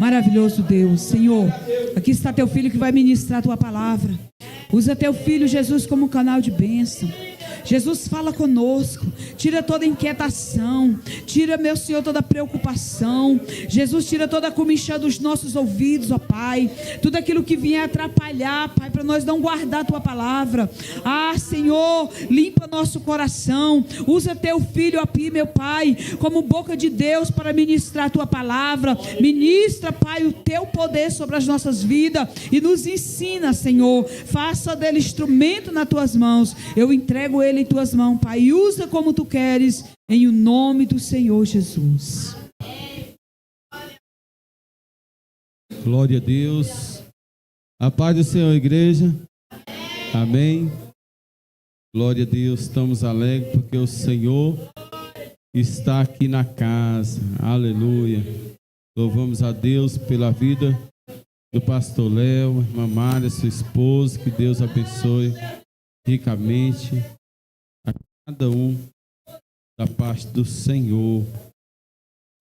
Maravilhoso Deus, Senhor, aqui está teu filho que vai ministrar a tua palavra. Usa teu filho, Jesus, como canal de bênção. Jesus, fala conosco, tira toda inquietação, tira, meu Senhor, toda preocupação. Jesus, tira toda a comichão dos nossos ouvidos, ó Pai, tudo aquilo que vier atrapalhar, Pai, para nós não guardar a tua palavra. Senhor, limpa nosso coração. Usa teu filho aqui, meu Pai, como boca de Deus para ministrar a tua palavra. Ministra, Pai, o teu poder sobre as nossas vidas e nos ensina, Senhor. Faça dele instrumento nas tuas mãos. Eu entrego ele em tuas mãos, Pai, e usa como tu queres, em o nome do Senhor Jesus. Glória a Deus. A paz do Senhor, igreja. Amém. Glória a Deus. Estamos alegres porque o Senhor está aqui na casa. Aleluia. Louvamos a Deus pela vida do pastor Léo, irmã Mária, sua esposa. Que Deus abençoe ricamente a cada um da parte do Senhor.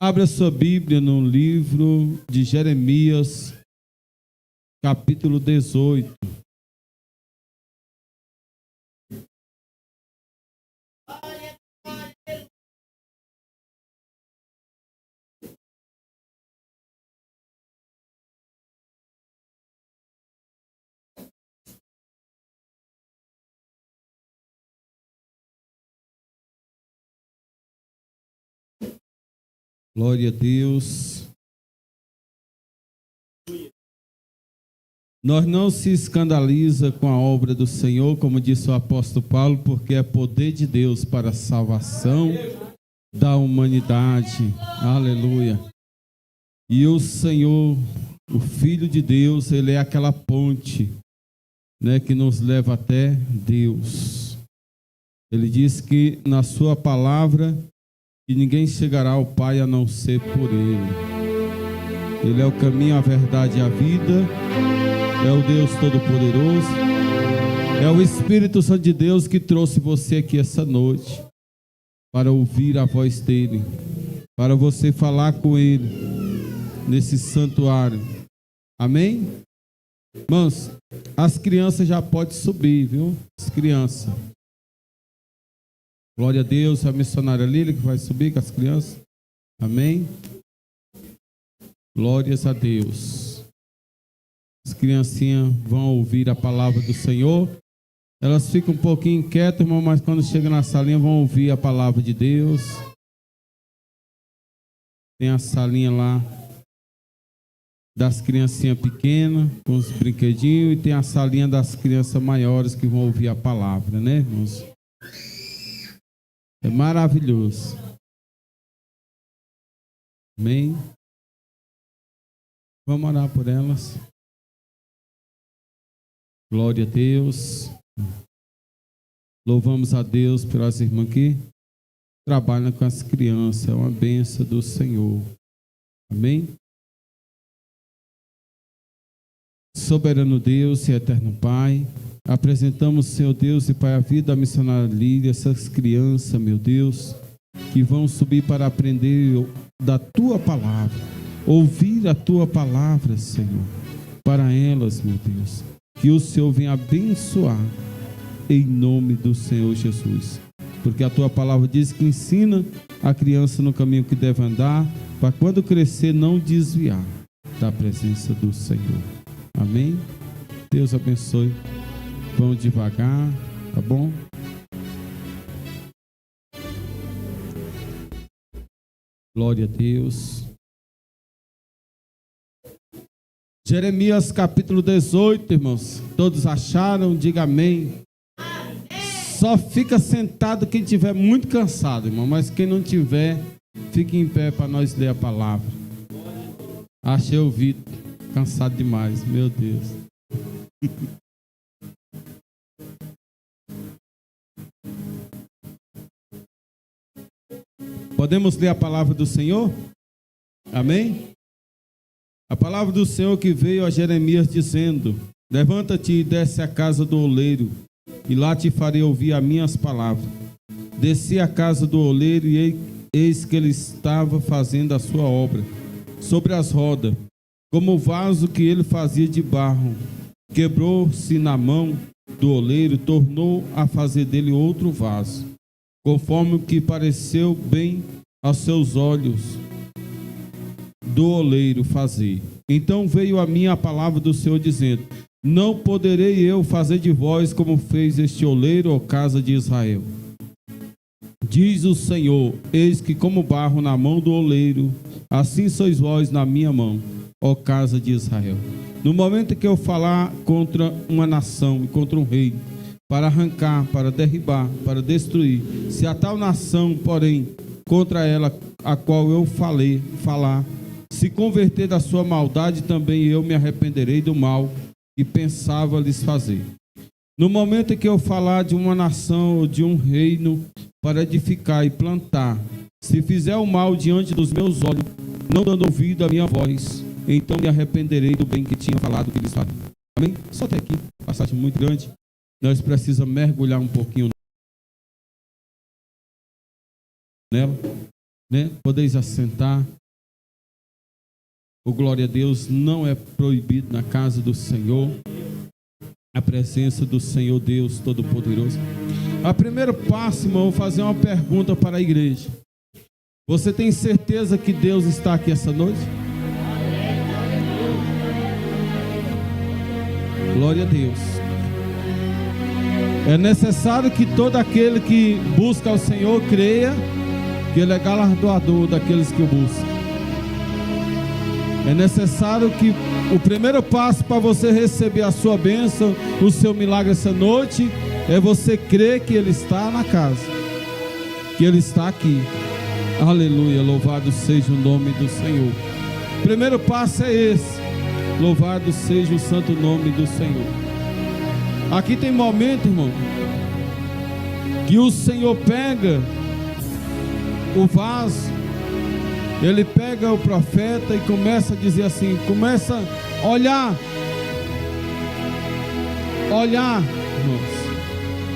Abra sua Bíblia no livro de Jeremias, capítulo 18. Glória a Deus. Nós não se escandaliza com a obra do Senhor, como disse o apóstolo Paulo, porque é poder de Deus para a salvação da humanidade. Aleluia. E o Senhor, o Filho de Deus, ele é aquela ponte, né, que nos leva até Deus. Ele diz que na sua palavra e ninguém chegará ao Pai a não ser por Ele. Ele é o caminho, a verdade e a vida. É o Deus Todo-Poderoso. É o Espírito Santo de Deus que trouxe você aqui essa noite para ouvir a voz dEle, para você falar com Ele nesse santuário. Amém? Irmãos, as crianças já podem subir, viu? As crianças. Glória a Deus, a missionária Lília que vai subir com as crianças. Amém? Glórias a Deus. As criancinhas vão ouvir a palavra do Senhor. Elas ficam um pouquinho inquietas, irmão, mas quando chegam na salinha vão ouvir a palavra de Deus. Tem a salinha lá das criancinhas pequenas, com os brinquedinhos, e tem a salinha das crianças maiores que vão ouvir a palavra, né, irmãos? É maravilhoso. Amém? Vamos orar por elas. Glória a Deus. Louvamos a Deus pelas irmãs que trabalham com as crianças. É uma bênção do Senhor. Amém? Soberano Deus e eterno Pai, apresentamos, Senhor Deus e Pai, a vida da missionária Lília, essas crianças, meu Deus, que vão subir para aprender da Tua palavra, ouvir a Tua palavra, Senhor, para elas, meu Deus, que o Senhor venha abençoar, em nome do Senhor Jesus, porque a Tua palavra diz que ensina a criança no caminho que deve andar, para quando crescer não desviar da presença do Senhor. Amém? Deus abençoe. Vão devagar, tá bom? Glória a Deus. Jeremias capítulo 18, irmãos. Todos acharam? Diga amém. Só fica sentado quem tiver muito cansado, irmão. Mas quem não tiver, fique em pé para nós ler a palavra. Achei o Vitor cansado demais, meu Deus. Podemos ler a palavra do Senhor? Amém? A palavra do Senhor que veio a Jeremias dizendo: levanta-te e desce à casa do oleiro, e lá te farei ouvir as minhas palavras. Desci à casa do oleiro, e eis que ele estava fazendo a sua obra sobre as rodas, como o vaso que ele fazia de barro. Quebrou-se na mão do oleiro, tornou a fazer dele outro vaso, conforme o que pareceu bem aos seus olhos do oleiro fazer. Então veio a mim a palavra do Senhor, dizendo: não poderei eu fazer de vós como fez este oleiro, ó casa de Israel. Diz o Senhor: eis que como barro na mão do oleiro, assim sois vós na minha mão, ó casa de Israel. No momento que eu falar contra uma nação e contra um rei, para arrancar, para derribar, para destruir, se a tal nação, porém, contra ela a qual eu falar, se converter da sua maldade, também eu me arrependerei do mal que pensava lhes fazer. No momento que eu falar de uma nação ou de um reino para edificar e plantar, se fizer o mal diante dos meus olhos, não dando ouvido à minha voz, então me arrependerei do bem que tinha falado que lhes faria. Amém? Só até aqui, passagem muito grande. Nós precisamos mergulhar um pouquinho nela, né? Podeis assentar. O glória a Deus, não é proibido na casa do Senhor a presença do Senhor Deus Todo-Poderoso. A primeiro passo, irmão, eu vou fazer uma pergunta para a igreja. Você tem certeza que Deus está aqui essa noite? Glória a Deus. É necessário que todo aquele que busca o Senhor creia que Ele é galardoador daqueles que o buscam. É necessário que o primeiro passo para você receber a sua bênção, o seu milagre essa noite, é você crer que Ele está na casa, que Ele está aqui. Aleluia, louvado seja o nome do Senhor. O primeiro passo é esse. Louvado seja o santo nome do Senhor. Aqui tem momento, irmão, que o Senhor pega o vaso, Ele pega o profeta e começa a dizer assim, começa a olhar, irmãos.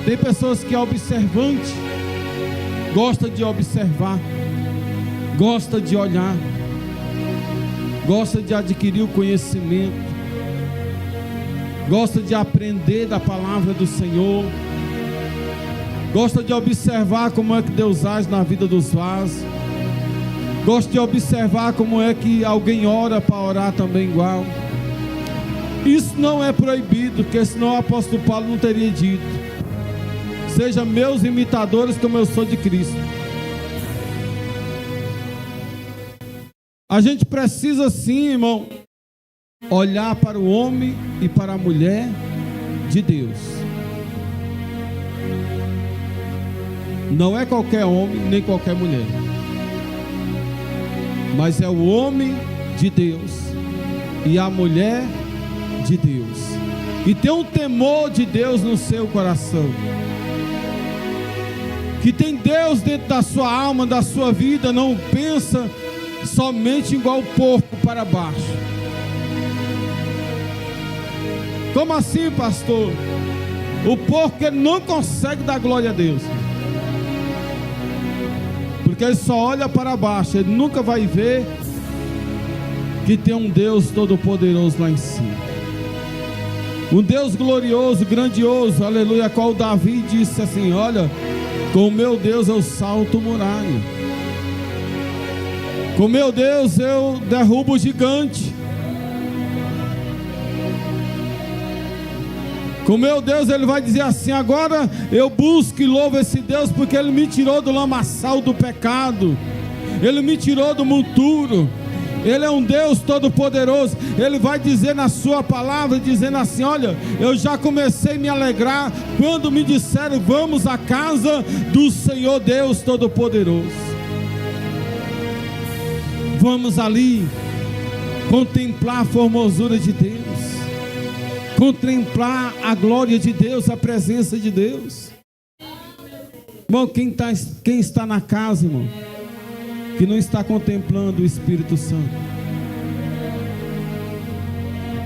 Tem pessoas que é observante, gosta de observar, gosta de olhar, gosta de adquirir o conhecimento, gosta de aprender da palavra do Senhor, gosta de observar como é que Deus age na vida dos vasos, gosta de observar como é que alguém ora para orar também igual. Isso não é proibido, porque senão o apóstolo Paulo não teria dito: sejam meus imitadores como eu sou de Cristo. A gente precisa sim, irmão, olhar para o homem e para a mulher de Deus. Não é qualquer homem nem qualquer mulher, mas é o homem de Deus e a mulher de Deus, e tem um temor de Deus no seu coração, que tem Deus dentro da sua alma, da sua vida. Não pensa somente igual o porco para baixo. Como assim, pastor? O porco, ele não consegue dar glória a Deus, porque ele só olha para baixo. Ele nunca vai ver que tem um Deus todo-poderoso lá em cima, um Deus glorioso, grandioso, aleluia, qual Davi disse assim: olha, com o meu Deus eu salto muralha, com meu Deus eu derrubo o gigante, com meu Deus ele vai dizer assim: agora eu busco e louvo esse Deus, porque Ele me tirou do lamaçal do pecado, Ele me tirou do monturo. Ele é um Deus todo-poderoso. Ele vai dizer na sua palavra, dizendo assim: olha, eu já comecei a me alegrar quando me disseram: vamos à casa do Senhor Deus todo-poderoso. Vamos ali contemplar a formosura de Deus, contemplar a glória de Deus, a presença de Deus. Irmão, quem está na casa, irmão, que não está contemplando o Espírito Santo?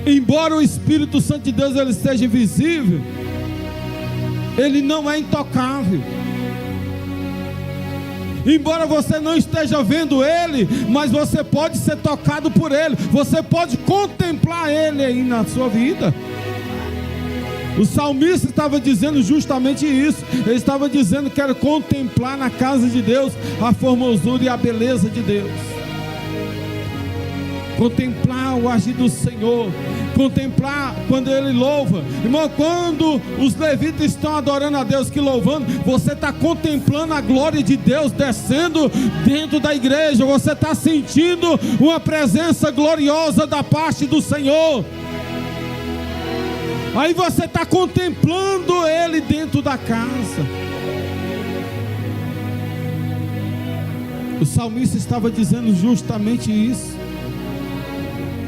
Embora o Espírito Santo de Deus ele esteja visível, ele não é intocável. embora você não esteja vendo Ele, mas você pode ser tocado por Ele, você pode contemplar Ele aí na sua vida. O salmista estava dizendo justamente isso. Ele estava dizendo que era contemplar na casa de Deus a formosura e a beleza de Deus, contemplar o agir do Senhor, contemplar quando Ele louva. Irmão, quando os levitas estão adorando a Deus, que louvando, você está contemplando a glória de Deus descendo dentro da igreja, você está sentindo uma presença gloriosa da parte do Senhor. Aí você está contemplando Ele dentro da casa. O salmista estava dizendo justamente isso,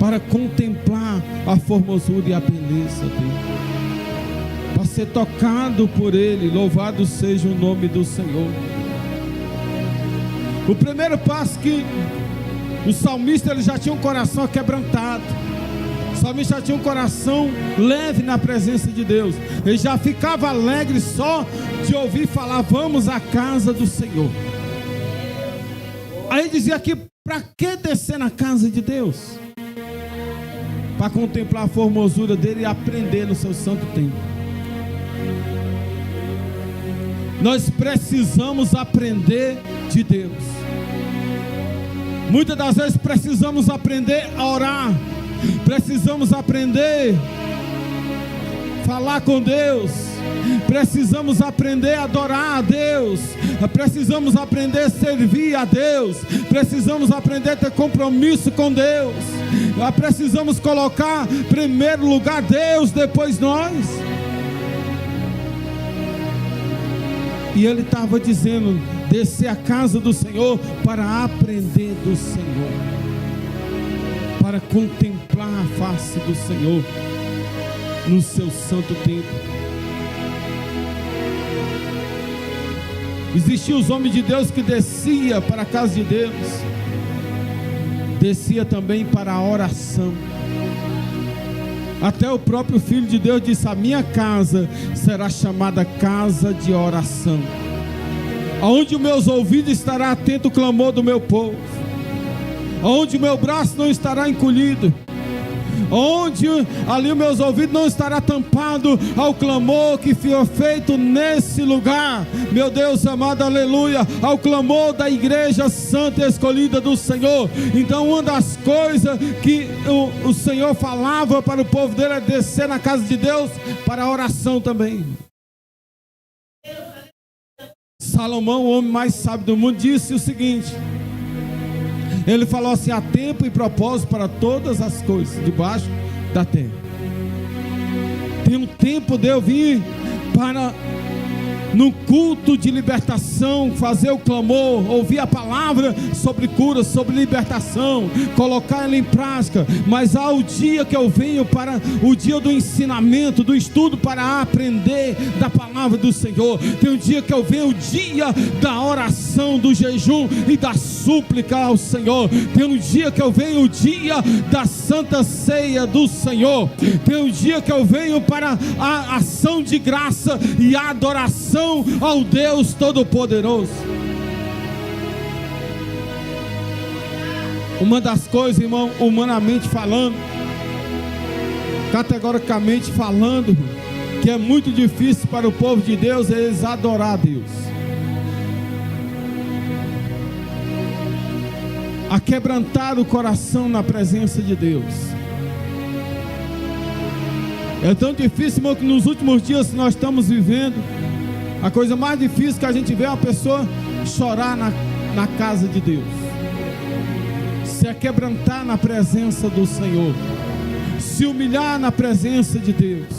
para contemplar a formosura e a beleza dele, para ser tocado por Ele. Louvado seja o nome do Senhor. O primeiro passo, que o salmista ele já tinha um coração quebrantado. O salmista já tinha um coração leve na presença de Deus. Ele já ficava alegre só de ouvir falar: vamos à casa do Senhor. Aí dizia aqui: para que descer na casa de Deus? Para contemplar a formosura dele e aprender no seu santo templo. Nós precisamos aprender de Deus. Muitas das vezes precisamos aprender a orar, precisamos aprender a falar com Deus, precisamos aprender a adorar a Deus, precisamos aprender a servir a Deus, precisamos aprender a ter compromisso com Deus, precisamos colocar em primeiro lugar Deus, depois nós. E ele estava dizendo: descer à casa do Senhor para aprender do Senhor, para contemplar a face do Senhor no seu santo templo. Existiam os homens de Deus que descia para a casa de Deus, descia também para a oração. Até o próprio Filho de Deus disse: a minha casa será chamada casa de oração, aonde os meus ouvidos estarão atentos ao clamor do meu povo, aonde o meu braço não estará encolhido, onde ali os meus ouvidos não estará tampado ao clamor que foi feito nesse lugar, meu Deus amado, aleluia, ao clamor da igreja santa e escolhida do Senhor. Então uma das coisas que o Senhor falava para o povo dele é descer na casa de Deus para a oração também. Salomão, o homem mais sábio do mundo, disse o seguinte: ele falou assim: há tempo e propósito para todas as coisas debaixo da terra. Tem um tempo de eu vir para, no culto de libertação, fazer o clamor, ouvir a palavra sobre cura, sobre libertação, colocar ela em prática. Mas há o dia que eu venho para o dia do ensinamento, do estudo, para aprender da palavra do Senhor. Tem um dia que eu venho, o dia da oração, do jejum e da súplica ao Senhor. Tem um dia que eu venho, o dia da santa ceia do Senhor. Tem um dia que eu venho para a ação de graça e a adoração ao Deus Todo-Poderoso. Uma das coisas, irmão, humanamente falando, categoricamente falando, que é muito difícil para o povo de Deus, é eles adorar a Deus. Aquebrantar o coração na presença de Deus. É tão difícil, irmão, que nos últimos dias que nós estamos vivendo, a coisa mais difícil que a gente vê é uma pessoa chorar na casa de Deus, se aquebrantar na presença do Senhor, se humilhar na presença de Deus.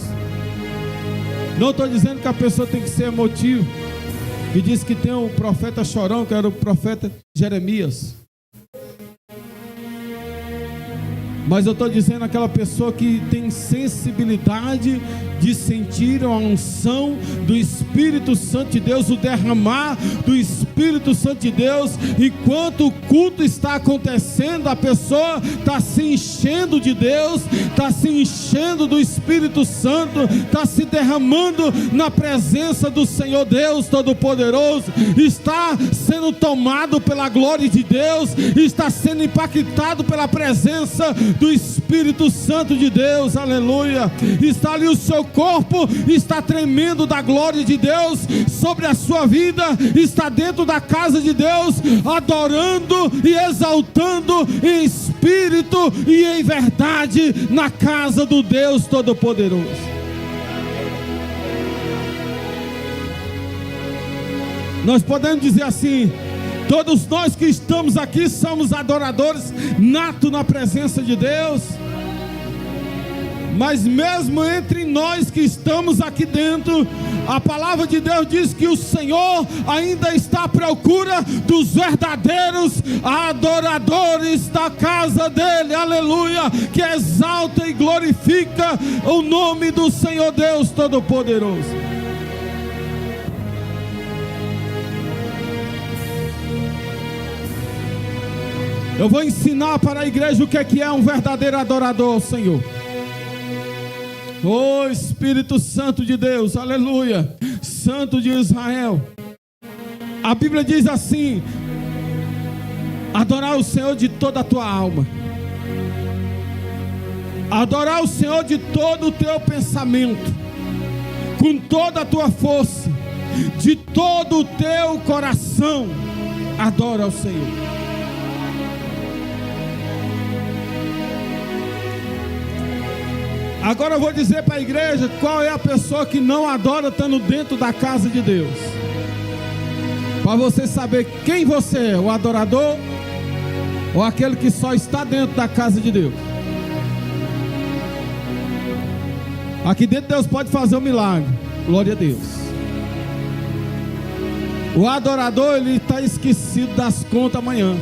Não estou dizendo que a pessoa tem que ser emotiva, que diz que tem um profeta chorão, que era o profeta Jeremias. Mas eu estou dizendo aquela pessoa que tem sensibilidade de sentir a unção do Espírito Santo de Deus, o derramar do Espírito Espírito Santo de Deus. Enquanto o culto está acontecendo, a pessoa está se enchendo de Deus, está se enchendo do Espírito Santo, está se derramando na presença do Senhor Deus Todo-Poderoso, está sendo tomado pela glória de Deus, está sendo impactado pela presença do Espírito Santo de Deus. Aleluia. Está ali, o seu corpo está tremendo da glória de Deus sobre a sua vida, está dentro da casa de Deus, adorando e exaltando em espírito e em verdade, na casa do Deus Todo-Poderoso. Nós podemos dizer assim: todos nós que estamos aqui somos adoradores natos na presença de Deus. Mas mesmo entre nós que estamos aqui dentro, a palavra de Deus diz que o Senhor ainda está à procura dos verdadeiros adoradores da casa dele, aleluia, que exalta e glorifica o nome do Senhor Deus Todo-Poderoso. Eu vou ensinar para a igreja o que é um verdadeiro adorador ao Senhor. Oh Espírito Santo de Deus, aleluia, Santo de Israel. A Bíblia diz assim: adorar o Senhor de toda a tua alma, adorar o Senhor de todo o teu pensamento, com toda a tua força, de todo o teu coração. Adora ao Senhor. Agora eu vou dizer para a igreja qual é a pessoa que não adora estando dentro da casa de Deus, para você saber quem você é: o adorador ou aquele que só está dentro da casa de Deus. Aqui dentro Deus pode fazer um milagre, glória a Deus. O adorador, ele está esquecido das contas amanhã.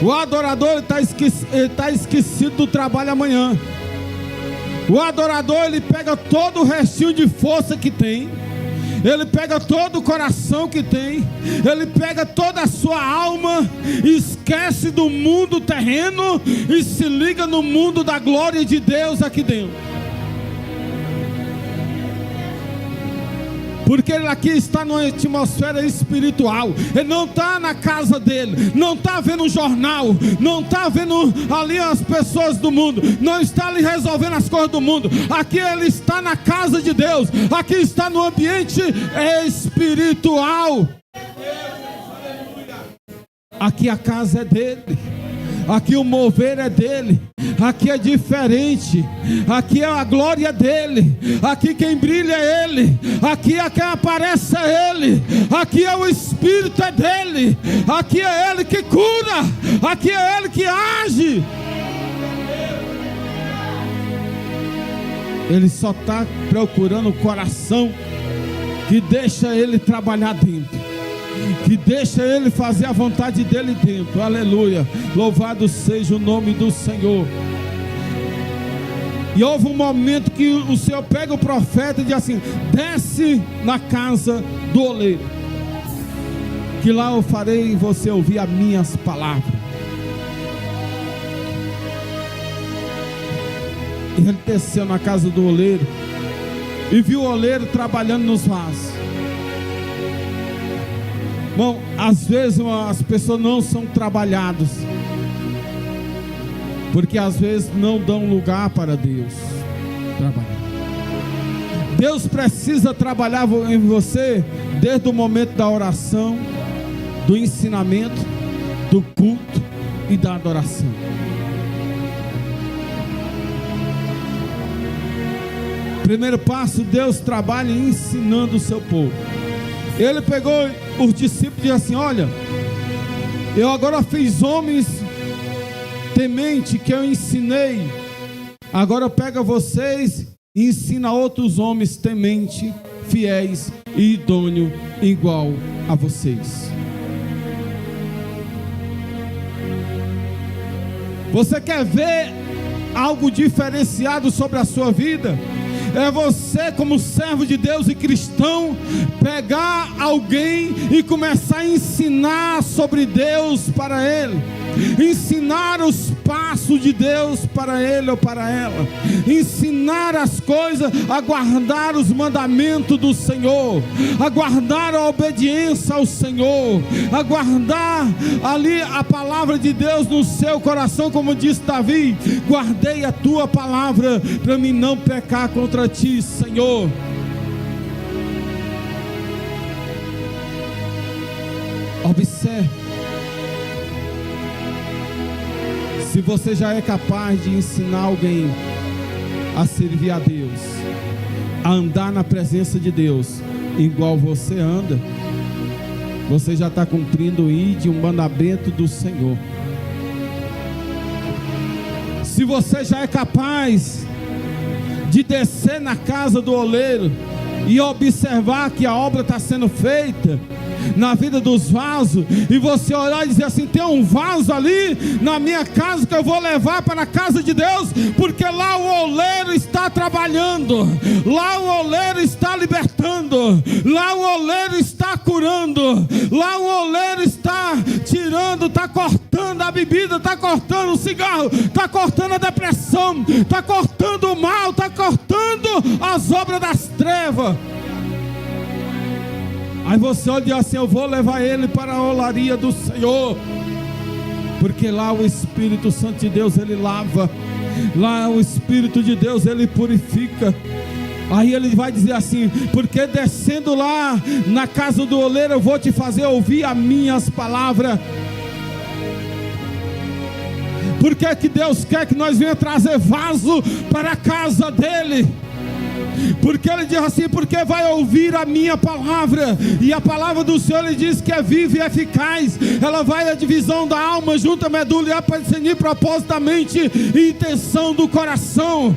O adorador está esquecido do trabalho amanhã. O adorador, ele pega todo o restinho de força que tem, ele pega todo o coração que tem, ele pega toda a sua alma, esquece do mundo terreno e se liga no mundo da glória de Deus aqui dentro. Porque ele aqui está numa atmosfera espiritual. Ele não está na casa dele, não está vendo um jornal, não está vendo ali as pessoas do mundo, não está ali resolvendo as coisas do mundo. Aqui ele está na casa de Deus, aqui está no ambiente espiritual. Aqui a casa é dele, aqui o mover é dele, aqui é diferente, aqui é a glória dele, aqui quem brilha é ele, aqui é quem aparece é ele, aqui é o Espírito é dele, aqui é ele que cura, aqui é ele que age. Ele só está procurando o coração que deixa ele trabalhar dentro, que deixa ele fazer a vontade dele dentro. Aleluia, louvado seja o nome do Senhor. E houve um momento que o Senhor pega o profeta e diz assim: desce na casa do oleiro, que lá eu farei você ouvir as minhas palavras. E ele desceu na casa do oleiro e viu o oleiro trabalhando nos vasos. Bom, às vezes as pessoas não são trabalhadas, porque às vezes não dão lugar para Deus trabalhar. Deus precisa trabalhar em você desde o momento da oração, do ensinamento, do culto e da adoração. Primeiro passo: Deus trabalha ensinando o seu povo. Ele pegou os discípulos e disse assim: olha, eu agora fiz homens temente que eu ensinei, agora pega vocês e ensina outros homens temente, fiéis e idôneos igual a vocês. Você quer ver algo diferenciado sobre a sua vida? é você, como servo de Deus e cristão, pegar alguém e começar a ensinar sobre Deus para ele, ensinar os passos de Deus para ele ou para ela, ensinar as coisas, a guardar os mandamentos do Senhor, a guardar a obediência ao Senhor, a guardar ali a palavra de Deus no seu coração, como disse Davi: guardei a tua palavra para mim não pecar contra ti, Senhor. Observe, se você já é capaz de ensinar alguém a servir a Deus, a andar na presença de Deus igual você anda, você já está cumprindo um mandamento do Senhor. Se você já é capaz de descer na casa do oleiro e observar que a obra está sendo feita na vida dos vasos, e você olhar e dizer assim: tem um vaso ali na minha casa que eu vou levar para a casa de Deus, porque lá o oleiro está trabalhando, lá o oleiro está libertando, lá o oleiro está curando, lá o oleiro está tirando, está cortando a bebida, está cortando o cigarro, está cortando a depressão, está cortando o mal, está cortando as obras das trevas. Aí você olha e diz assim: eu vou levar ele para a olaria do Senhor, porque lá o Espírito Santo de Deus, ele lava, lá o Espírito de Deus, ele purifica. Aí ele vai dizer assim: porque descendo lá na casa do oleiro, eu vou te fazer ouvir as minhas palavras. Por que que Deus quer que nós venhamos trazer vaso para a casa dele? Porque ele diz assim: porque vai ouvir a minha palavra, e a palavra do Senhor, ele diz que é viva e eficaz, ela vai à divisão da alma, junta a medula, e é para discernir propósito da mente e intenção do coração.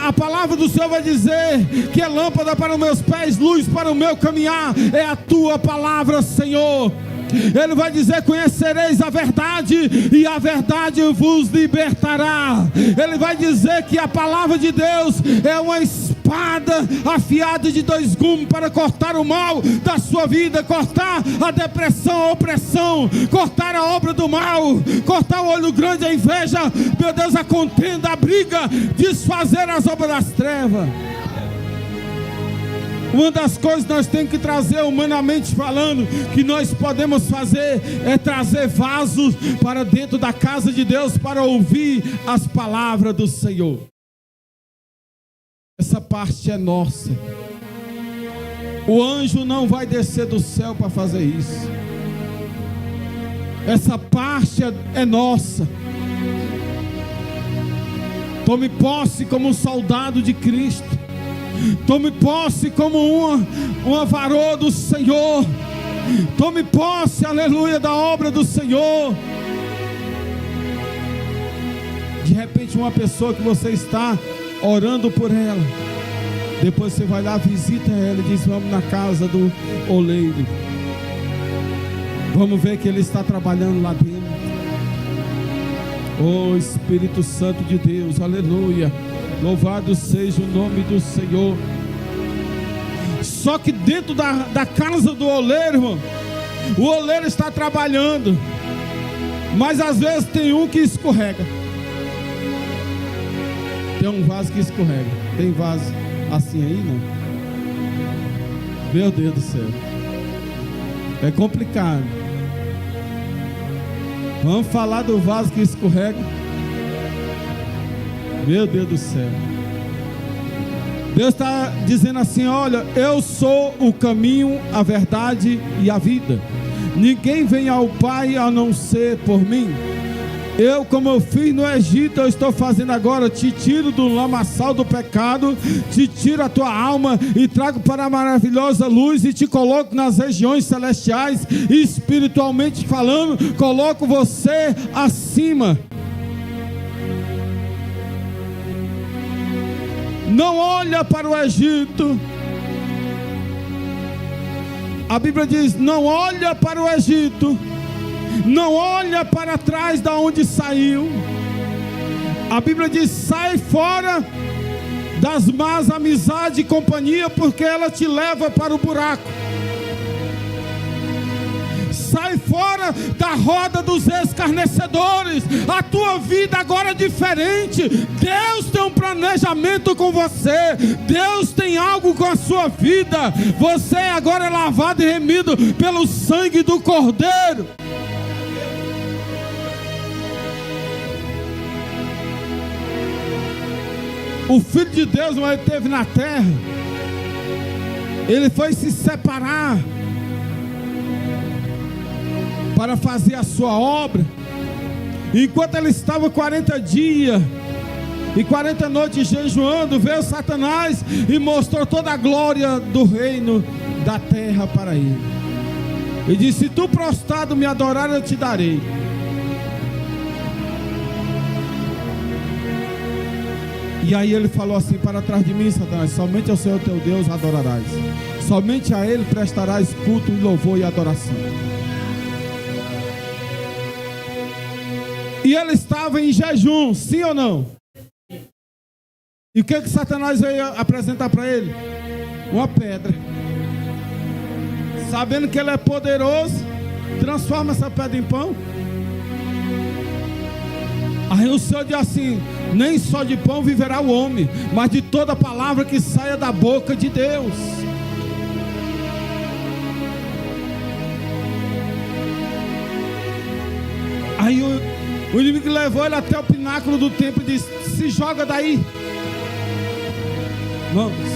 A palavra do Senhor vai dizer que é lâmpada para os meus pés, luz para o meu caminhar, é a tua palavra, Senhor. Ele vai dizer: conhecereis a verdade, e a verdade vos libertará. Ele vai dizer que a palavra de Deus é uma espada afiada de 2 gumes para cortar o mal da sua vida, cortar a depressão, a opressão, cortar a obra do mal, cortar o olho grande, a inveja, meu Deus, a contenda, a briga, desfazer as obras das trevas. Uma das coisas que nós temos que trazer, humanamente falando, que nós podemos fazer, é trazer vasos para dentro da casa de Deus, para ouvir as palavras do Senhor. Essa parte é nossa. O anjo não vai descer do céu para fazer isso. Essa parte é nossa. Tome posse como um soldado de Cristo. Tome posse como uma varoa do Senhor. Tome posse, aleluia, da obra do Senhor. De repente, uma pessoa que você está orando por ela, depois você vai lá, visita ela e diz: vamos na casa do oleiro, vamos ver que ele está trabalhando lá dentro. Oh Espírito Santo de Deus, aleluia, louvado seja o nome do Senhor. Só que dentro da casa do oleiro, irmão, o oleiro está trabalhando, mas às vezes tem um que escorrega. Tem um vaso que escorrega. Tem vaso assim aí, não? Meu Deus do céu, é complicado. Vamos falar do vaso que escorrega. Meu Deus do céu. Deus está dizendo assim: olha, eu sou o caminho, a verdade e a vida. Ninguém vem ao Pai a não ser por mim. Eu, como eu fiz no Egito, eu estou fazendo agora. Te tiro do lamaçal do pecado, te tiro a tua alma e trago para a maravilhosa luz, e te coloco nas regiões celestiais, espiritualmente falando, coloco você acima. Não olha para o Egito. A Bíblia diz: não olha para o Egito, não olha para trás da onde saiu. A Bíblia diz: sai fora das más amizades e companhia, porque ela te leva para o buraco. Sai fora da roda dos escarnecedores. A tua vida agora é diferente. Deus tem um planejamento com você. Deus tem algo com a sua vida. Você agora é lavado e remido pelo sangue do Cordeiro. O Filho de Deus, quando ele esteve na terra, ele foi se separar para fazer a sua obra. Enquanto ele estava 40 dias e 40 noites jejuando, veio Satanás e mostrou toda a glória do reino da terra para ele. E disse: se tu prostrado me adorar, eu te darei. E aí ele falou assim: para trás de mim, Satanás, somente ao Senhor teu Deus adorarás, somente a Ele prestarás culto, louvor e adoração. E ele estava em jejum, sim ou não? E o que Satanás veio apresentar para ele? Uma pedra. Sabendo que ele é poderoso, transforma essa pedra em pão. Aí o Senhor diz assim: nem só de pão viverá o homem, mas de toda palavra que saia da boca de Deus. Aí o inimigo levou ele até o pináculo do templo e disse: se joga daí. Vamos.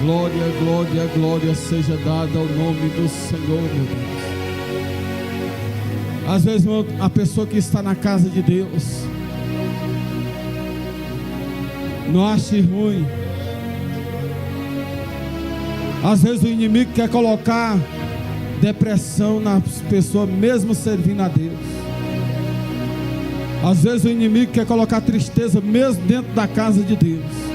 Glória, glória, glória seja dada ao nome do Senhor, meu Deus. Às vezes, a pessoa que está na casa de Deus não acha ruim. Às vezes o inimigo quer colocar depressão nas pessoas, mesmo servindo a Deus. Às vezes o inimigo quer colocar tristeza, mesmo dentro da casa de Deus.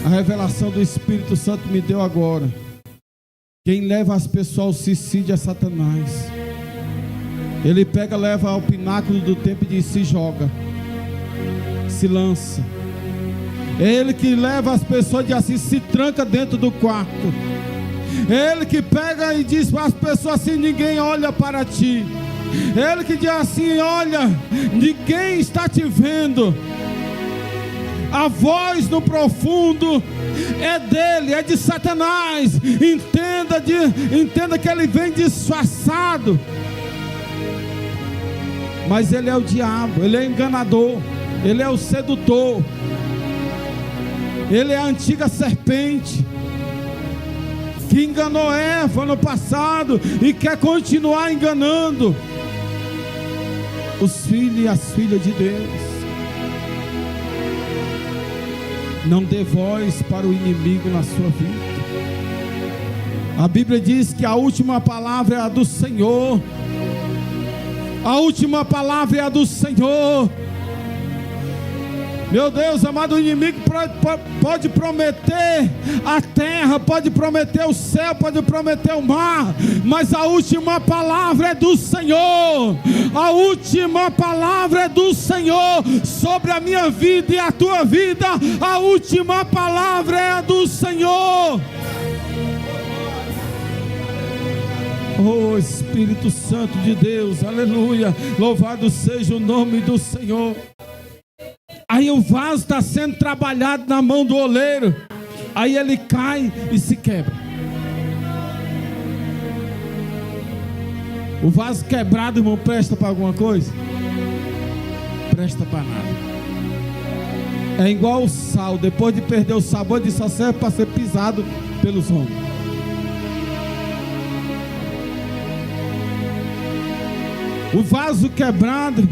A revelação do Espírito Santo me deu agora. Quem leva as pessoas ao suicídio é Satanás. Ele pega, leva ao pináculo do templo e diz: se joga, se lança. É ele que leva as pessoas de assim, se tranca dentro do quarto. É ele que pega e diz para as pessoas assim: ninguém olha para ti. É ele que diz assim: olha, ninguém está te vendo. A voz no profundo é dele, é de Satanás. Entenda que ele vem disfarçado, mas ele é o diabo, ele é enganador, ele é o sedutor, ele é a antiga serpente que enganou Eva no passado e quer continuar enganando os filhos e as filhas de Deus. Não dê voz para o inimigo na sua vida. A Bíblia diz que a última palavra é a do Senhor. A última palavra é a do Senhor. Meu Deus amado, o inimigo pode prometer a terra, pode prometer o céu, pode prometer o mar, mas a última palavra é do Senhor. A última palavra é do Senhor sobre a minha vida e a tua vida. A última palavra é a do Senhor. Oh Espírito Santo de Deus, aleluia, louvado seja o nome do Senhor. Aí o vaso está sendo trabalhado na mão do oleiro. Aí ele cai e se quebra. O vaso quebrado, irmão, presta para alguma coisa? Presta para nada. É igual o sal. Depois de perder o sabor, ele só serve para ser pisado pelos homens. O vaso quebrado,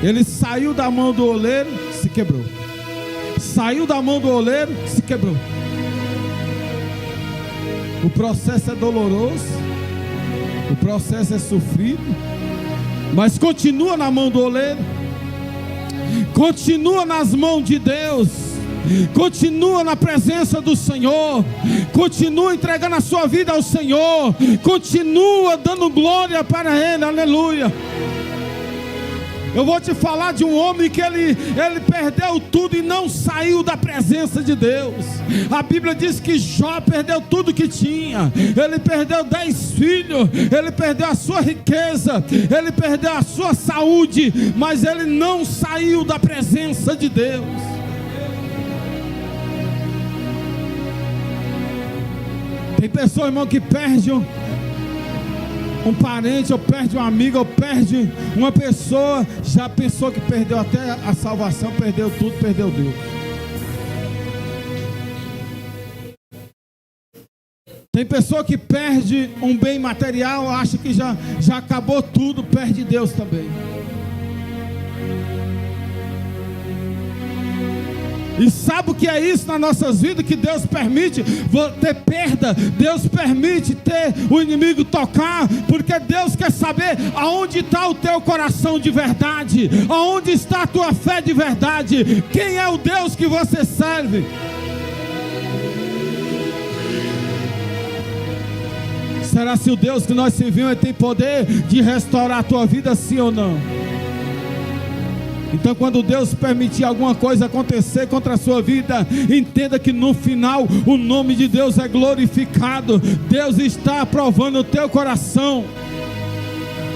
ele saiu da mão do oleiro, se quebrou. Saiu da mão do oleiro, se quebrou. O processo é doloroso, o processo é sofrido, mas continua na mão do oleiro, continua nas mãos de Deus, continua na presença do Senhor, continua entregando a sua vida ao Senhor, continua dando glória para Ele, aleluia. Eu vou te falar de um homem que ele perdeu tudo e não saiu da presença de Deus. A Bíblia diz que Jó perdeu tudo que tinha. Ele perdeu 10 filhos, ele perdeu a sua riqueza, ele perdeu a sua saúde, mas ele não saiu da presença de Deus. Tem pessoas, irmão, que perdem um parente, ou perde um amigo, ou perde uma pessoa, já pensou que perdeu até a salvação, perdeu tudo, perdeu Deus. Tem pessoa que perde um bem material, acha que já acabou tudo, perde Deus também. E sabe o que é isso nas nossas vidas? Que Deus permite ter perda, Deus permite ter o inimigo tocar, porque Deus quer saber aonde está o teu coração de verdade, aonde está a tua fé de verdade, quem é o Deus que você serve. Será se o Deus que nós servimos tem poder de restaurar a tua vida, sim ou não? Então, quando Deus permitir alguma coisa acontecer contra a sua vida, entenda que no final o nome de Deus é glorificado. Deus está provando o teu coração.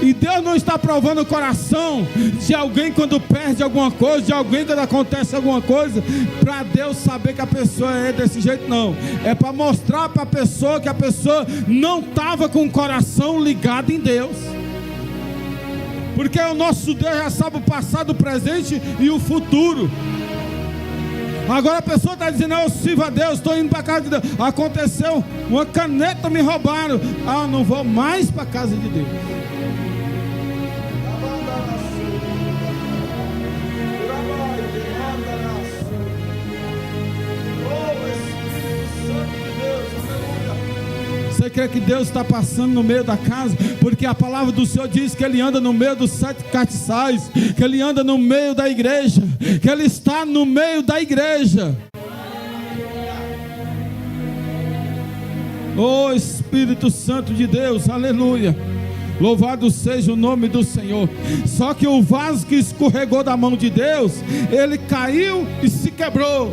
E Deus não está provando o coração de alguém quando perde alguma coisa, de alguém quando acontece alguma coisa, para Deus saber que a pessoa é desse jeito, não. É para mostrar para a pessoa que a pessoa não estava com o coração ligado em Deus. Porque o nosso Deus já sabe o passado, o presente e o futuro. Agora a pessoa está dizendo: eu sirvo a Deus, estou indo para a casa de Deus. Aconteceu, uma caneta me roubaram. Não vou mais para a casa de Deus. Você crê que Deus está passando no meio da casa? Porque a palavra do Senhor diz que Ele anda no meio dos 7 castiçais, que Ele anda no meio da igreja, que Ele está no meio da igreja. Oh Espírito Santo de Deus, aleluia. Louvado seja o nome do Senhor. Só que o vaso que escorregou da mão de Deus, ele caiu e se quebrou,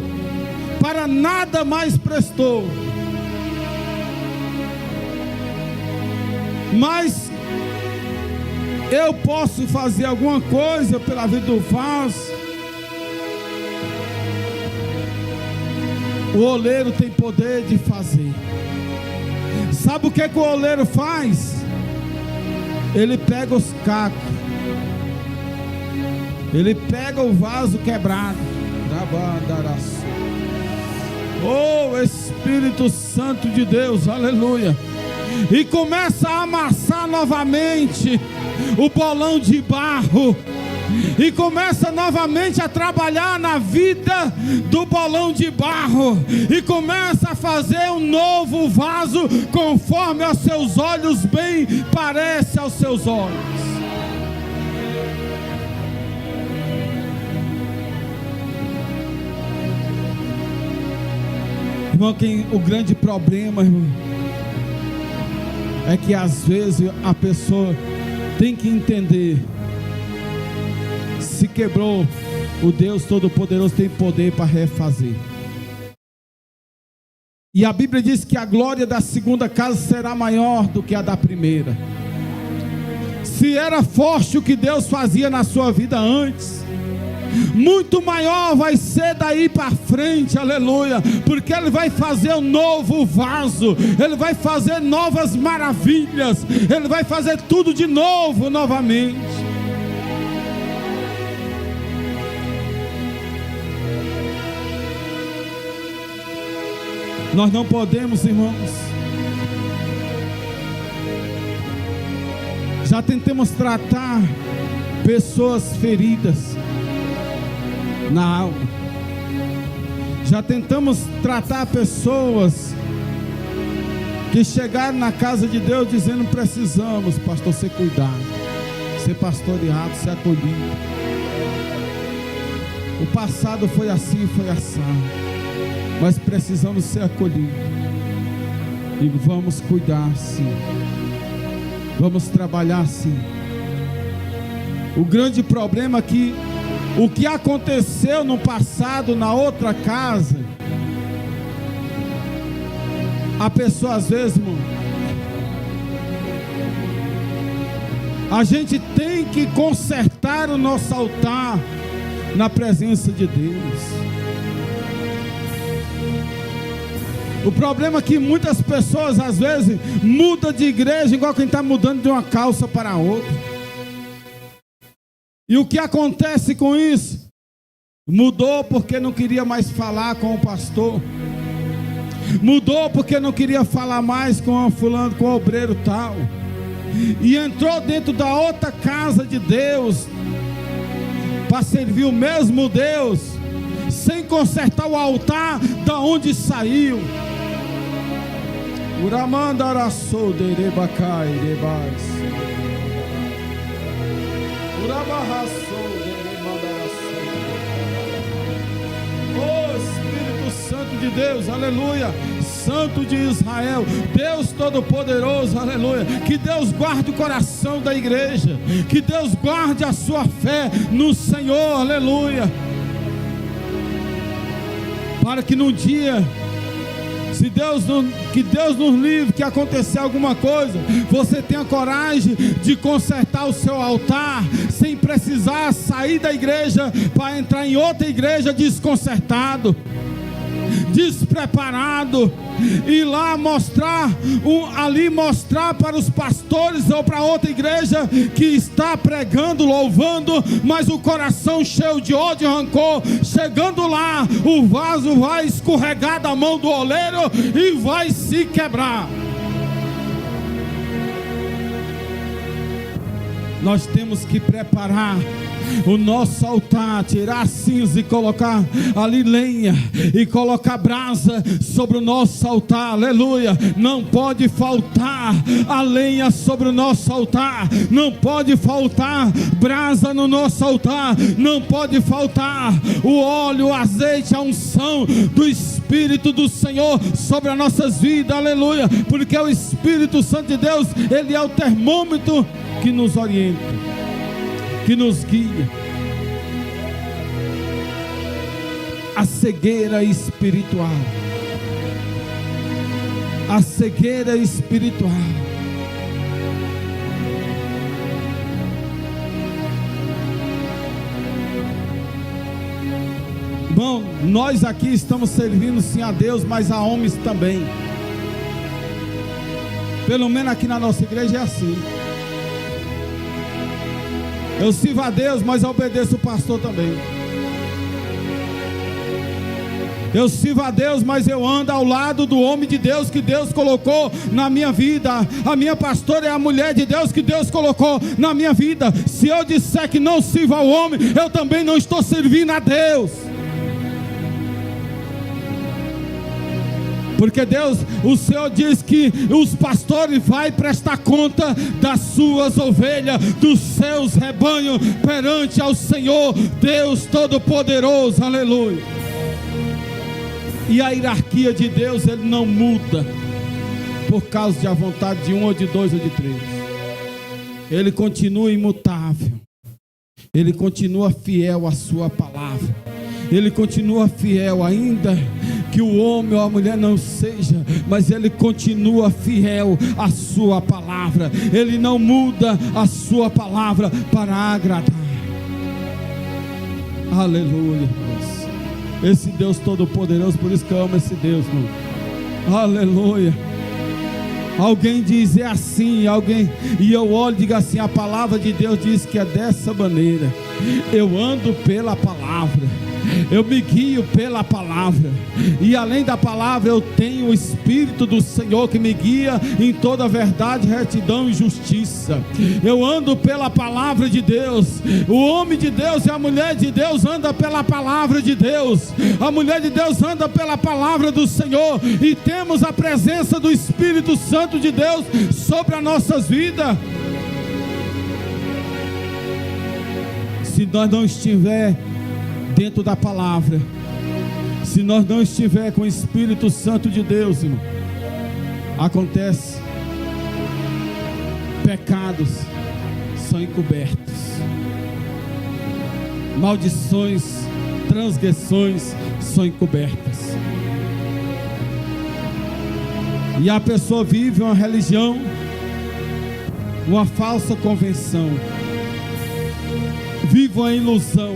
para nada mais prestou. Mas eu posso fazer alguma coisa pela vida do vaso? O oleiro tem poder de fazer. Sabe o que o oleiro faz? Ele pega os cacos, ele pega o vaso quebrado. Oh Espírito Santo de Deus, aleluia. E começa a amassar novamente o bolão de barro, e começa novamente a trabalhar na vida do bolão de barro, e começa a fazer um novo vaso conforme aos seus olhos bem parece aos seus olhos. Irmão, o grande problema, irmão, é que às vezes a pessoa tem que entender: se quebrou, o Deus Todo-Poderoso tem poder para refazer. E a Bíblia diz que a glória da segunda casa será maior do que a da primeira. Se era forte o que Deus fazia na sua vida antes, muito maior vai ser daí para frente, aleluia, porque Ele vai fazer um novo vaso, Ele vai fazer novas maravilhas, Ele vai fazer tudo de novo, novamente. Nós não podemos, irmãos, já tentamos tratar pessoas feridas na alma, já tentamos tratar pessoas que chegaram na casa de Deus dizendo: precisamos, pastor, ser cuidado, ser pastoreado, ser acolhido. O passado foi assim, foi assado, mas precisamos ser acolhidos. E vamos cuidar sim, vamos trabalhar sim. O grande problema é que o que aconteceu no passado na outra casa, a pessoa às vezes, irmão, a gente tem que consertar o nosso altar na presença de Deus. O problema é que muitas pessoas às vezes mudam de igreja igual quem está mudando de uma calça para outra. E o que acontece com isso? Mudou porque não queria mais falar com o pastor. Mudou porque não queria falar mais com o fulano, com o obreiro tal. E entrou dentro da outra casa de Deus para servir o mesmo Deus, sem consertar o altar da onde saiu. Uramanda araçou derebacai debais. Urabarraçou deremanda araçou. Oh Espírito Santo de Deus, aleluia. Santo de Israel, Deus Todo-Poderoso, aleluia. Que Deus guarde o coração da igreja, que Deus guarde a sua fé no Senhor, aleluia. Para que num dia, que Deus nos livre, que acontecer alguma coisa, você tenha coragem de consertar o seu altar, sem precisar sair da igreja para entrar em outra igreja desconcertado, despreparado, e lá mostrar para os pastores ou para outra igreja que está pregando, louvando, mas o coração cheio de ódio e rancor. Chegando lá, o vaso vai escorregar da mão do oleiro e vai se quebrar. Nós temos que preparar o nosso altar, tirar a cinza e colocar ali lenha, e colocar brasa sobre o nosso altar, aleluia. Não pode faltar a lenha sobre o nosso altar, não pode faltar brasa no nosso altar, não pode faltar o óleo, o azeite, a unção do Espírito do Senhor sobre as nossas vidas, aleluia. Porque o Espírito Santo de Deus, Ele é o termômetro que nos orienta, que nos guia. A cegueira espiritual, a cegueira espiritual. Irmão, nós aqui estamos servindo sim a Deus, mas a homens também. Pelo menos aqui na nossa igreja é assim. Eu sirvo a Deus, mas eu obedeço o pastor também. Eu sirvo a Deus, mas eu ando ao lado do homem de Deus que Deus colocou na minha vida. A minha pastora é a mulher de Deus que Deus colocou na minha vida. Se eu disser que não sirvo ao homem, eu também não estou servindo a Deus. Porque Deus, o Senhor diz que os pastores vão prestar conta das suas ovelhas, dos seus rebanhos, perante ao Senhor, Deus Todo-Poderoso, aleluia. E a hierarquia de Deus, Ele não muda por causa da vontade de um, ou de dois, ou de três. Ele continua imutável, Ele continua fiel à sua palavra. Ele continua fiel, ainda que o homem ou a mulher não seja, mas Ele continua fiel à sua palavra. Ele não muda a sua palavra para agradar. Aleluia. Esse Deus Todo-Poderoso, por isso que eu amo esse Deus, irmão. Aleluia. Alguém diz é assim, e eu olho e digo assim: a palavra de Deus diz que é dessa maneira. Eu ando pela palavra. Eu me guio pela palavra, e além da palavra eu tenho o Espírito do Senhor que me guia em toda verdade, retidão e justiça. Eu ando pela palavra de Deus. O homem de Deus e a mulher de Deus anda pela palavra de Deus. A mulher de Deus anda pela palavra do Senhor, e temos a presença do Espírito Santo de Deus sobre as nossas vidas. Se nós não estiver dentro da palavra, se nós não estiver com o Espírito Santo de Deus, irmão, acontece, pecados são encobertos, maldições, transgressões são encobertas, e a pessoa vive uma religião, uma falsa convenção, vive uma ilusão,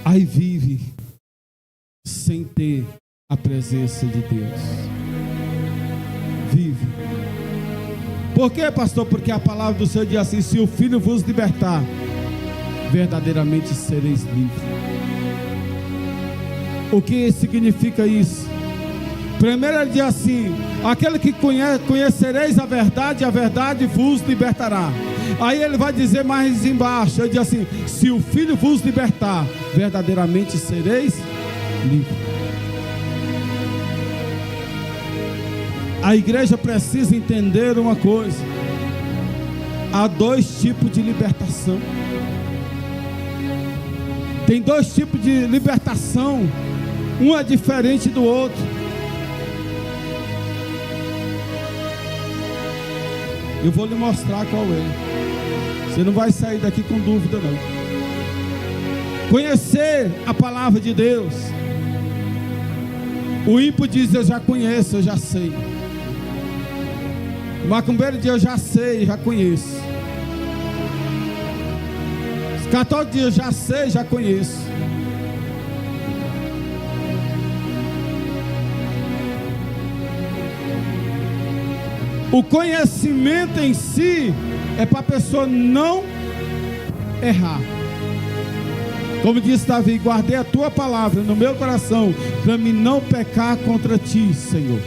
aí vive sem ter a presença de Deus. Vive. Por quê, pastor? Porque a palavra do Senhor diz assim: se o Filho vos libertar, verdadeiramente sereis livres. O que significa isso? Primeiro ele diz assim: aquele que conhecereis a verdade vos libertará. Aí ele vai dizer mais embaixo, ele diz assim: se o Filho vos libertar, verdadeiramente sereis livres. A igreja precisa entender uma coisa: há dois tipos de libertação. Tem dois tipos de libertação, um é diferente do outro. Eu vou lhe mostrar qual é. Você não vai sair daqui com dúvida, não. Conhecer a palavra de Deus. O ímpio diz: eu já conheço, eu já sei. O macumbeiro diz: eu já sei, já conheço. Os católicos dizem: eu já sei, já conheço. O conhecimento em si é para a pessoa não errar. Como disse Davi: guardei a tua palavra no meu coração, para mim não pecar contra ti, Senhor.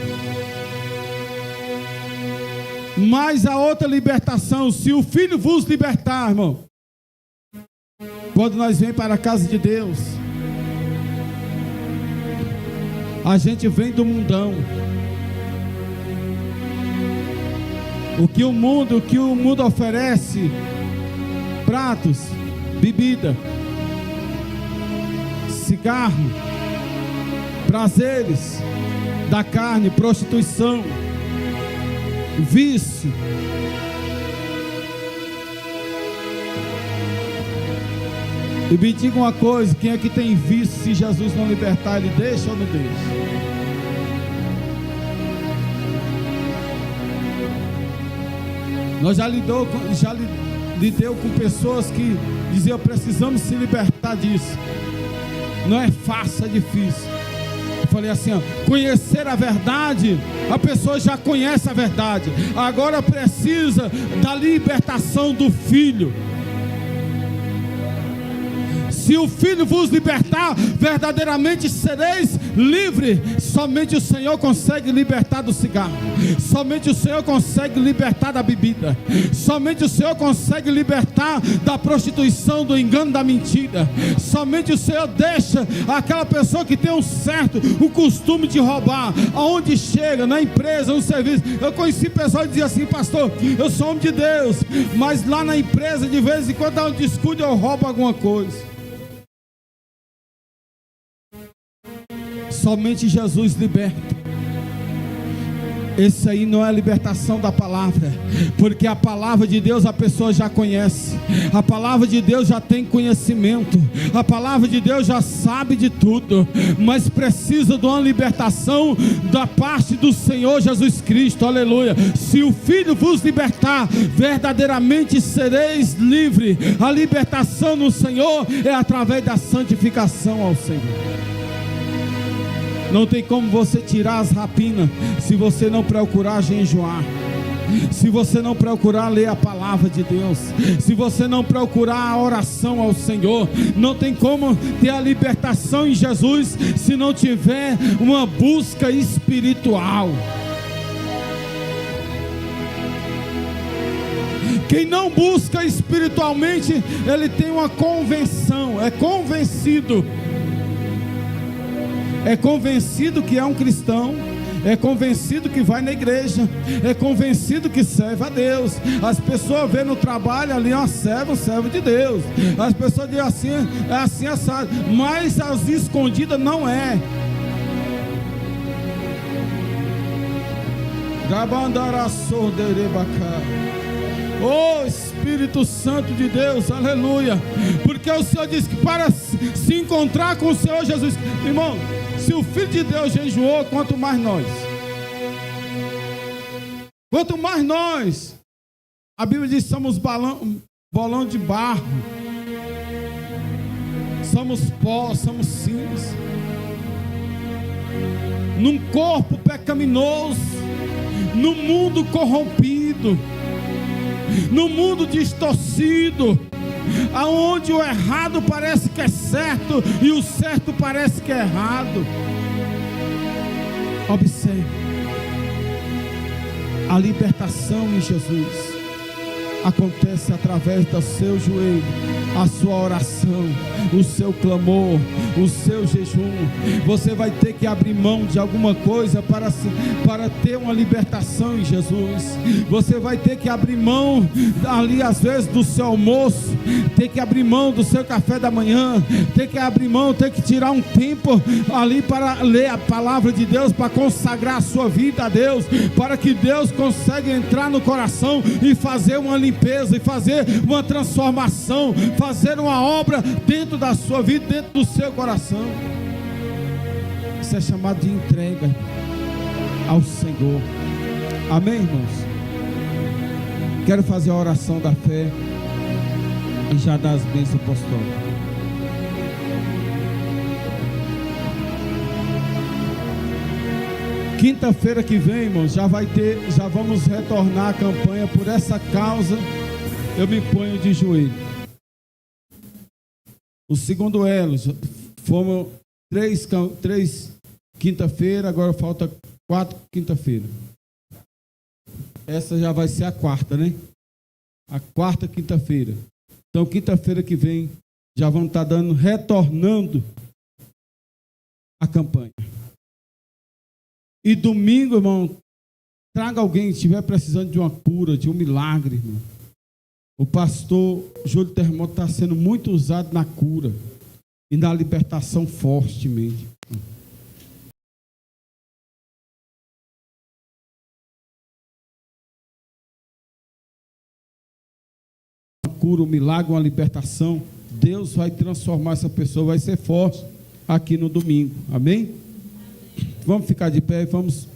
Mas a outra libertação, se o Filho vos libertar, irmão, quando nós vem para a casa de Deus, a gente vem do mundão. O que o mundo oferece: pratos, bebida, cigarro, prazeres da carne, prostituição, vício. E me diga uma coisa: quem é que tem vício? Se Jesus não libertar, ele deixa ou não deixa? Nós já lidou com pessoas que diziam: precisamos se libertar disso. Não é fácil, é difícil. Eu falei assim: ó, conhecer a verdade, a pessoa já conhece a verdade, agora precisa da libertação do Filho. Se o Filho vos libertar, verdadeiramente sereis livres. Somente o Senhor consegue libertar do cigarro. Somente o Senhor consegue libertar da bebida. Somente o Senhor consegue libertar da prostituição, do engano, da mentira. Somente o Senhor deixa aquela pessoa que tem o costume de roubar, aonde chega, na empresa, no serviço. Eu conheci pessoas que diziam assim: pastor, eu sou homem de Deus, mas lá na empresa de vez em quando dá um descuido, eu roubo alguma coisa. Somente Jesus liberta. Esse aí não é a libertação da palavra, porque a palavra de Deus a pessoa já conhece, a palavra de Deus já tem conhecimento, a palavra de Deus já sabe de tudo, mas precisa de uma libertação da parte do Senhor Jesus Cristo. Aleluia. Se o Filho vos libertar, verdadeiramente sereis livres. A libertação no Senhor é através da santificação ao Senhor. Não tem como você tirar as rapinas se você não procurar jejuar. Se você não procurar ler a palavra de Deus, se você não procurar a oração ao Senhor, não tem como ter a libertação em Jesus se não tiver uma busca espiritual. Quem não busca espiritualmente, ele tem uma convenção, é convencido que é um cristão, é convencido que vai na igreja, é convencido que serve a Deus. As pessoas vêem no trabalho ali, ó, servo de Deus. As pessoas dizem assim, é assim assado, mas as escondidas não é. Oh Espírito Santo de Deus, aleluia. Porque o Senhor disse que para se encontrar com o Senhor Jesus, irmão, se o Filho de Deus jejuou, quanto mais nós. Quanto mais nós. A Bíblia diz que somos bolão de barro. Somos pó, somos cinza. Num corpo pecaminoso, num mundo corrompido, num mundo distorcido, aonde o errado parece que é certo e o certo parece que é errado. Observe, a libertação em Jesus acontece através do seu joelho, a sua oração, o seu clamor, o seu jejum. Você vai ter que abrir mão de alguma coisa para ter uma libertação em Jesus. Você vai ter que abrir mão ali às vezes do seu almoço, ter que abrir mão do seu café da manhã, ter que abrir mão, ter que tirar um tempo ali para ler a palavra de Deus, para consagrar a sua vida a Deus, para que Deus consiga entrar no coração e fazer uma limpeza, e fazer uma transformação, fazer uma obra dentro da sua vida, dentro do seu coração. Isso é chamado de entrega ao Senhor. Amém, irmãos? Quero fazer a oração da fé e já dar as bênçãos apostólicas. Quinta-feira que vem, irmãos, já vamos retornar a campanha. Por essa causa, eu me ponho de joelho. O segundo elo, fomos três quinta-feira, agora falta 4 quinta-feira. Essa já vai ser a quarta, né? A quarta quinta-feira. Então, quinta-feira que vem, já vamos estar retornando a campanha. E domingo, irmão, traga alguém que estiver precisando de uma cura, de um milagre, irmão. O pastor Júlio Terremoto está sendo muito usado na cura e na libertação fortemente. Uma cura, um milagre, uma libertação, Deus vai transformar essa pessoa, vai ser forte aqui no domingo. Amém? Vamos ficar de pé e vamos